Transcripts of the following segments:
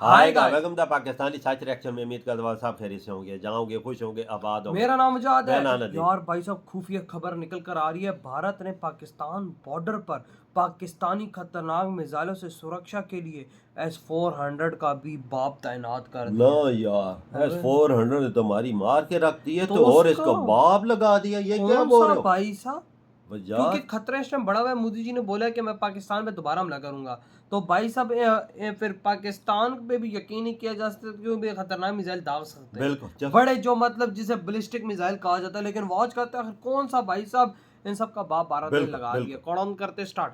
हाय आएगा guys, welcome the Pakistani such reaction में। उम्मीद करता हूँ सब खैरियत से होंगे, जाओगे खुश होंगे, आबाद होंगे। मेरा नाम मुजाद है। मैं नाना दी। यार भाई साहब, खुफिया खबर निकल कर आ रही है। भारत ने पाकिस्तान बॉर्डर पर पाकिस्तानी खतरनाक मिसाइलों से सुरक्षा के लिए S-400 का भी बाप तैनात कर ना दिया। यार, S-400 ने तो हमारी मार के रख दी है, तो तो और उसका इसको बाप लगा दिया। ये क्या कौन बोल सा रहे हो भाई साहब? क्योंकि यार? खतरा इस टाइम बढ़ा हुआ है। मोदी जी ने बोला है कि मैं पाकिस्तान पे दोबारा हमला करूंगा। तो भाई साहब, फिर पाकिस्तान पे भी यकीन नहीं किया जा सकता, क्योंकि खतरनाक मिसाइल दाग सकते हैं। बिल्कुल बड़े जो मतलब जिसे बैलिस्टिक मिसाइल कहा जाता है, लेकिन वॉच करते हैं आखिर कौन सा भाई साहब इन सब का बाप भारत ने बिल्कुल लगा दिया। बिल्कुल। कौन करते स्टार्ट।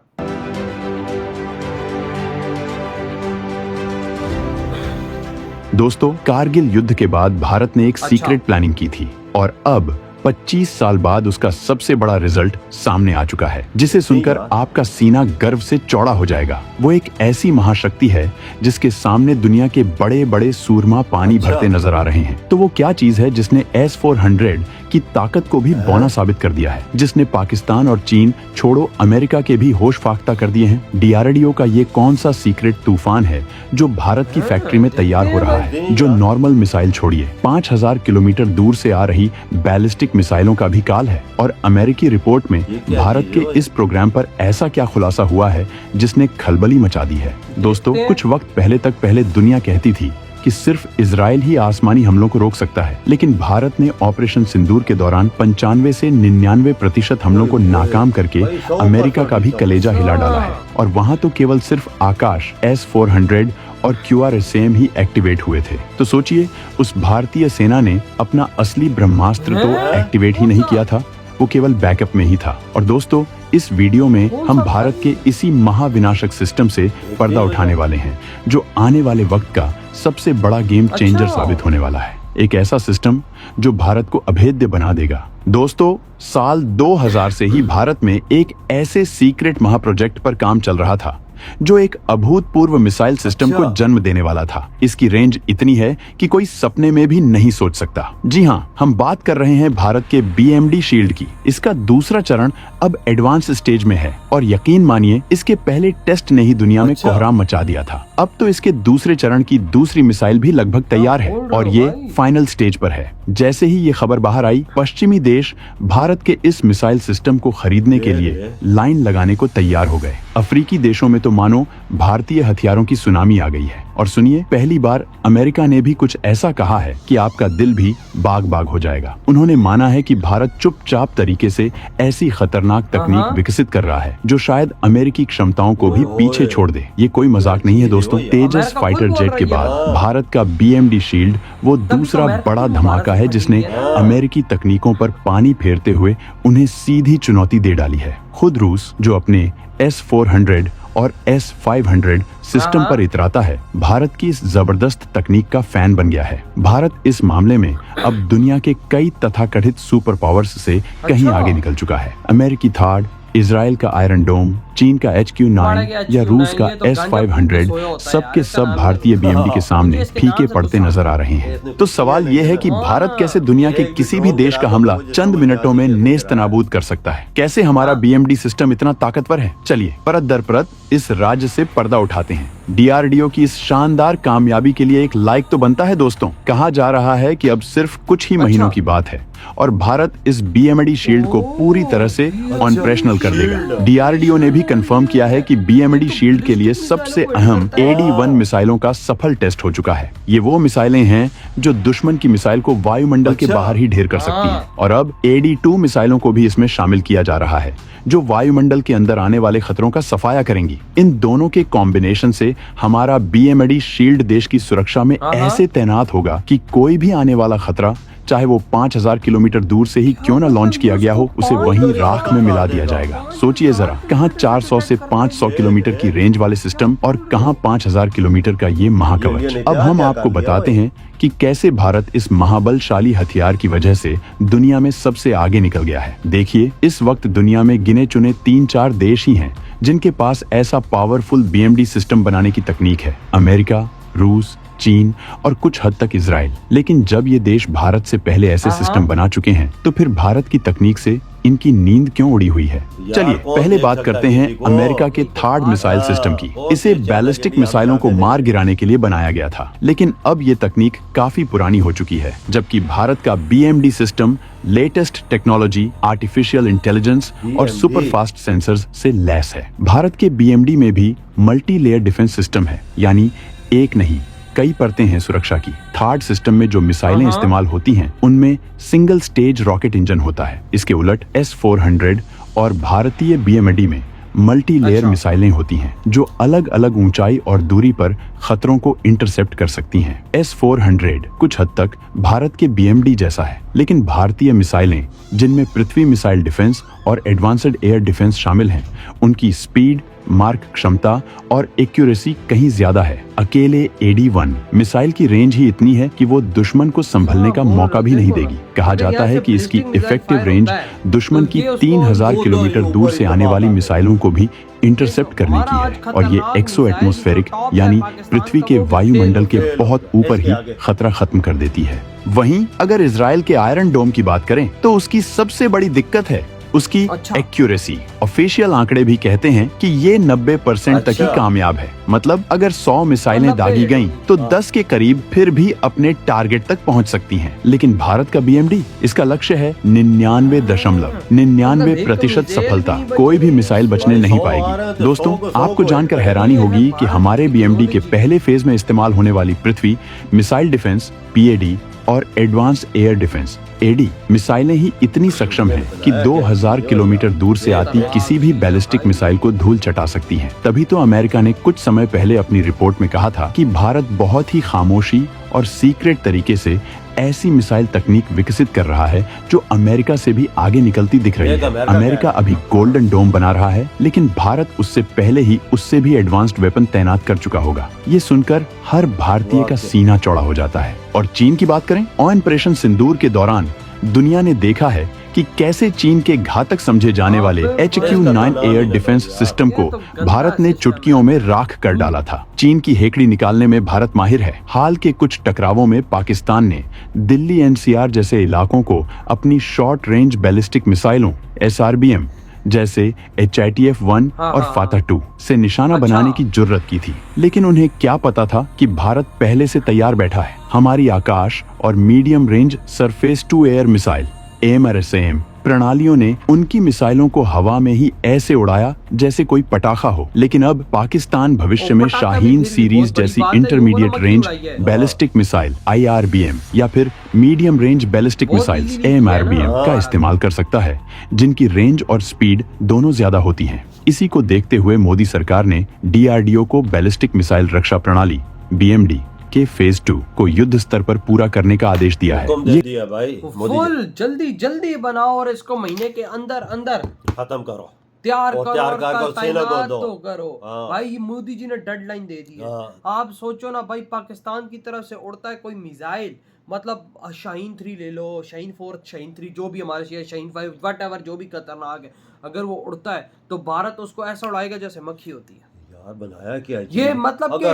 दोस्तों, कारगिल युद्ध के बाद भारत ने एक सीक्रेट प्लानिंग की थी और अब 25 साल बाद उसका सबसे बड़ा रिजल्ट सामने आ चुका है, जिसे सुनकर आपका सीना गर्व से चौड़ा हो जाएगा। वो एक ऐसी महाशक्ति है जिसके सामने दुनिया के बड़े बड़े सूरमा पानी भरते नजर आ रहे हैं। तो वो क्या चीज है जिसने S-400 की ताकत को भी बौना साबित कर दिया है, जिसने पाकिस्तान और चीन छोड़ो अमेरिका के भी होश फाख्ता कर दिए हैं? DRDO का ये कौन सा सीक्रेट तूफान है जो भारत की फैक्ट्री में तैयार हो रहा है, जो नॉर्मल मिसाइल छोड़िए 5000 किलोमीटर दूर से आ रही बैलिस्टिक मिसाइलों का भी काल है? और अमेरिकी रिपोर्ट में भारत के इस प्रोग्राम पर ऐसा क्या खुलासा हुआ है जिसने खलबली मचा दी है? दोस्तों, कुछ वक्त पहले दुनिया कहती थी कि सिर्फ इजराइल ही आसमानी हमलों को रोक सकता है, लेकिन भारत ने ऑपरेशन सिंदूर के दौरान 95 से 99% हमलों को नाकाम करके अमेरिका का भी कलेजा हिला डाला है। और वहां तो केवल सिर्फ आकाश S-400 और QRSAM ही एक्टिवेट हुए थे। तो सोचिए, उस भारतीय सेना ने अपना असली ब्रह्मास्त्र तो एक्टिवेट ही नहीं किया था, वो केवल बैकअप में ही था। और दोस्तों, इस वीडियो में हम भारत के इसी महाविनाशक सिस्टम से पर्दा उठाने वाले हैं, जो आने वाले वक्त का सबसे बड़ा गेम चेंजर साबित होने वाला है। एक ऐसा सिस्टम जो भारत को अभेद्य बना देगा। दोस्तों, साल 2000 से ही भारत में एक ऐसे सीक्रेट महाप्रोजेक्ट पर काम चल रहा था जो एक अभूतपूर्व मिसाइल सिस्टम को जन्म देने वाला था। इसकी रेंज इतनी है कि कोई सपने में भी नहीं सोच सकता। जी हाँ, हम बात कर रहे हैं भारत के BMD शील्ड की। इसका दूसरा चरण अब एडवांस स्टेज में है और यकीन मानिए, इसके पहले टेस्ट ने ही दुनिया में कोहराम मचा दिया था। अब तो इसके दूसरे चरण की दूसरी मिसाइल भी लगभग तैयार है और ये फाइनल स्टेज पर है। जैसे ही ये खबर बाहर आई, पश्चिमी देश भारत के इस मिसाइल सिस्टम को खरीदने के लिए लाइन लगाने को तैयार हो गए। अफ्रीकी देशों में तो मानो भारतीय हथियारों की सुनामी आ गई है। और सुनिए, पहली बार अमेरिका ने भी कुछ ऐसा कहा है कि आपका दिल भी बाग बाग हो जाएगा। उन्होंने माना है कि भारत चुपचाप तरीके से ऐसी खतरनाक तकनीक विकसित कर रहा है जो शायद अमेरिकी क्षमताओं को भी पीछे छोड़ दे। ये कोई मजाक नहीं है दोस्तों। तेजस फाइटर जेट के बाद भारत का BMD शील्ड वो दूसरा बड़ा धमाका है जिसने अमेरिकी तकनीकों पर पानी फेरते हुए उन्हें सीधी चुनौती दे डाली है। खुद रूस, जो अपने S-400 और S-500 सिस्टम पर इतराता है, भारत की इस जबरदस्त तकनीक का फैन बन गया है। भारत इस मामले में अब दुनिया के कई तथाकथित सुपर पावर्स से कहीं आगे निकल चुका है। अमेरिकी थार्ड, इजराइल का आयरन डोम, चीन का HQ-9 या रूस का S-500, सबके सब भारतीय BMD के सामने फीके पड़ते नजर आ रहे हैं। तो सवाल यह है कि भारत कैसे दुनिया के किसी भी देश का हमला चंद मिनटों में नेस्त नाबूद कर सकता है? कैसे हमारा BMD सिस्टम इतना ताकतवर है? चलिए परत दर परत इस राज्य से पर्दा उठाते हैं। DRDO की इस शानदार कामयाबी के लिए एक लाइक तो बनता है दोस्तों। कहा जा रहा है कि अब सिर्फ कुछ ही महीनों की बात है और भारत इस BMD शील्ड को पूरी तरह से ऑपरेशनल कर देगा। DRDO ने भी कंफर्म किया है कि BMD शील्ड के लिए सबसे अहम AD-1 मिसाइलों का सफल टेस्ट हो चुका है। ये वो मिसाइलें हैं जो दुश्मन की मिसाइल को वायुमंडल के बाहर ही ढेर कर सकती हैं। और अब AD-2 मिसाइलों को भी इसमें शामिल किया जा रहा है, जो वायुमंडल के अंदर आने वाले खतरों का सफाया करेंगी। इन दोनों के कॉम्बिनेशन से हमारा BMD शील्ड देश की सुरक्षा में ऐसे तैनात होगा कि कोई भी आने वाला खतरा, चाहे वो 5000 किलोमीटर दूर से ही क्यों ना लॉन्च किया गया हो, उसे वहीं राख में मिला दिया जाएगा। सोचिए जरा, कहां 400 से 500 किलोमीटर की रेंज वाले सिस्टम और कहां 5000 किलोमीटर का ये महाकवच। अब हम आपको बताते हैं कि कैसे भारत इस महाबलशाली हथियार की वजह से दुनिया में सबसे आगे निकल गया है। देखिए, इस वक्त दुनिया में गिने चुने 3-4 देश ही हैं जिनके पास ऐसा पावरफुल BMD सिस्टम बनाने की तकनीक है। अमेरिका, रूस, चीन और कुछ हद तक इजराइल। लेकिन जब ये देश भारत से पहले ऐसे सिस्टम बना चुके हैं तो फिर भारत की तकनीक से इनकी नींद क्यों उड़ी हुई है? चलिए पहले बात करते हैं अमेरिका के थार्ड मिसाइल सिस्टम की। इसे बैलिस्टिक मिसाइलों को मार गिराने के लिए बनाया गया था, लेकिन अब ये तकनीक काफी पुरानी हो चुकी है। जबकि भारत का BMD system latest technology, artificial intelligence और सुपर फास्ट सेंसर्स से लैस है। भारत के BMD में भी मल्टी लेयर डिफेंस सिस्टम है, यानी एक नहीं कई परतें हैं सुरक्षा की। थर्ड सिस्टम में जो मिसाइलें इस्तेमाल होती हैं उनमें सिंगल स्टेज रॉकेट इंजन होता है। इसके उलट S-400 और भारतीय BMD में मल्टी लेयर मिसाइलें होती हैं जो अलग अलग ऊंचाई और दूरी पर खतरों को इंटरसेप्ट कर सकती हैं। S-400 कुछ हद तक भारत के BMD जैसा है, लेकिन भारतीय मिसाइलें जिनमें पृथ्वी मिसाइल डिफेंस और एडवांस्ड एयर डिफेंस शामिल हैं, उनकी स्पीड, मार्क क्षमता और एक्यूरेसी कहीं ज्यादा है। अकेले AD-1 मिसाइल की रेंज ही इतनी है कि वो दुश्मन को संभलने का मौका भी नहीं देगी। कहा जाता है कि इसकी इफेक्टिव रेंज दुश्मन की 3000 किलोमीटर दूर से आने वाली मिसाइलों को भी इंटरसेप्ट करने की है, और ये एक्सो एटमॉस्फेरिक यानी पृथ्वी के वायुमंडल के बहुत ऊपर ही खतरा खत्म कर देती है। वहीं अगर इजराइल के आयरन डोम की बात करें तो उसकी सबसे बड़ी दिक्कत है उसकी एक्यूरेसी। ऑफिशियल आंकड़े भी कहते हैं कि ये 90% तक ही कामयाब है। मतलब अगर 100 मिसाइलें दागी गईं, तो 10 के करीब फिर भी अपने टारगेट तक पहुंच सकती हैं। लेकिन भारत का BMD, इसका लक्ष्य है 99.99% सफलता। कोई भी मिसाइल बचने नहीं पाएगी। दोस्तों, आपको जानकर हैरानी होगी कि हमारे BMD के पहले फेज में इस्तेमाल होने वाली पृथ्वी मिसाइल डिफेंस PAD और एडवांस्ड एयर डिफेंस AD मिसाइलें ही इतनी सक्षम हैं कि 2000 किलोमीटर दूर से आती किसी भी बैलिस्टिक मिसाइल को धूल चटा सकती हैं। तभी तो अमेरिका ने कुछ समय पहले अपनी रिपोर्ट में कहा था कि भारत बहुत ही खामोशी और सीक्रेट तरीके से ऐसी मिसाइल तकनीक विकसित कर रहा है जो अमेरिका से भी आगे निकलती दिख रही है। अमेरिका अभी गोल्डन डोम बना रहा है, लेकिन भारत उससे पहले ही उससे भी एडवांस्ड वेपन तैनात कर चुका होगा। ये सुनकर हर भारतीय का सीना चौड़ा हो जाता है। और चीन की बात करें, ऑपरेशन सिंदूर के दौरान दुनिया ने देखा है कि कैसे चीन के घातक समझे जाने वाले HQ-9 एयर डिफेंस सिस्टम को भारत ने चुटकियों में राख कर डाला था। चीन की हेकड़ी निकालने में भारत माहिर है। हाल के कुछ टकरावों में पाकिस्तान ने दिल्ली NCR जैसे इलाकों को अपनी शॉर्ट रेंज बैलिस्टिक मिसाइलों SRBM जैसे HITF-1 और फाता-2 से निशाना बनाने की जुर्रत की थी। लेकिन उन्हें क्या पता था कि भारत पहले से तैयार बैठा है। हमारी आकाश और medium range surface to air missile AMRSAM प्रणालियों ने उनकी मिसाइलों को हवा में ही ऐसे उड़ाया जैसे कोई पटाखा हो। लेकिन अब पाकिस्तान भविष्य में शाहीन सीरीज जैसी intermediate range ballistic missile IRBM या फिर medium range ballistic missiles AMRBM का इस्तेमाल कर सकता है, जिनकी रेंज और स्पीड दोनों ज्यादा होती हैं। इसी को देखते हुए मोदी सरकार ने DRDO को बैलिस्टिक मिसाइल रक्षा प्रणाली BMD के फेज 2 को युद्ध स्तर पर पूरा करने का आदेश दिया है। ये भाई फुल जल्दी बनाओ और इसको महीने के अंदर खत्म करो, तैयार और करो तैयार और कर तैनात दो। तो करो। भाई मोदी जी ने डेडलाइन दे दी है। आप सोचो ना भाई, पाकिस्तान की तरफ से उड़ता है कोई मिसाइल, मतलब शाहीन 3 ले लो, शाहीन 4, शाहीन 3 जो भी हमारे शाहीन 5 व्हाटएवर जो भी खतरनाक है, अगर वो उड़ता है तो भारत उसको ऐसा उड़ाएगा जैसे मक्खी होती है। यार बनाया क्या है ये मतलब कि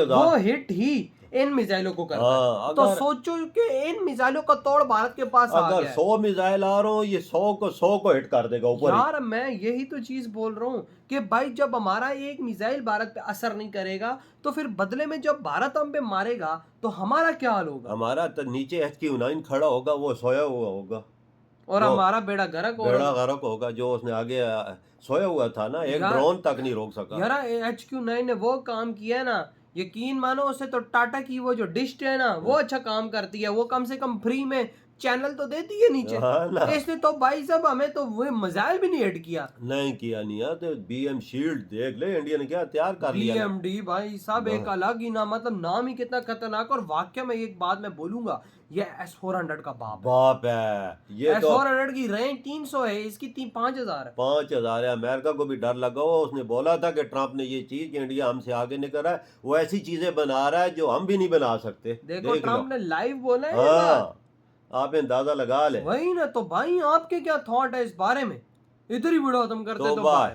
वो हिट ही इन मिसाइलों को करता है। तो सोचो कि इन मिसाइलों का तोड़ भारत के पास आ गया है। 100 मिसाइल आ रहा हो, ये 100 को हिट कर देगा ऊपर। यार मैं यही तो चीज बोल रहा हूँ कि भाई जब हमारा एक मिसाइल भारत पे असर नहीं करेगा तो फिर बदले में जब भारत हम पे मारेगा तो हमारा क्या हाल होगा? हमारा तो नीचे HQ-9 खड़ा होगा, वो सोया हुआ होगा और हमारा बेड़ा गर्क होगा। जो उसने आगे सोया हुआ था ना, एक ड्रोन तक नहीं रोक सका। यार HQ-9 ने वो काम किया है ना, यकीन मानो उसे तो टाटा की वो जो डिश है ना वो अच्छा काम करती है। वो कम से कम फ्री में चैनल तो देती है नीचे। इसने तो भाई साहब हमें तो वो मिसाइल भी नहीं हिट किया नहीं यार। तो BM शील्ड देख ले, इंडिया ने क्या तैयार कर लिया। BMD भाई साहब एक अलग ही ना, मतलब नाम ही कितना खतरनाक। और वाकई में एक बात मैं बोलूंगा, ये S-400 का बाप है। ये S-400 की रेंज 300 है, इसकी 5000 है। 5000 है। अमेरिका को भी डर लगा हुआ। उसने बोला था कि ट्रंप ने ये चीज कि इंडिया हमसे आगे निकल रहा है, वो ऐसी चीजें बना रहा है जो हम भी नहीं बना सकते। देखो ट्रंप ने लाइव बोला है। आप अंदाजा लगा ले। वही ना। तो भाई आपके क्या थॉट है इस बारे में? इधर ही वीडियो खत्म करते हैं। तो बाय।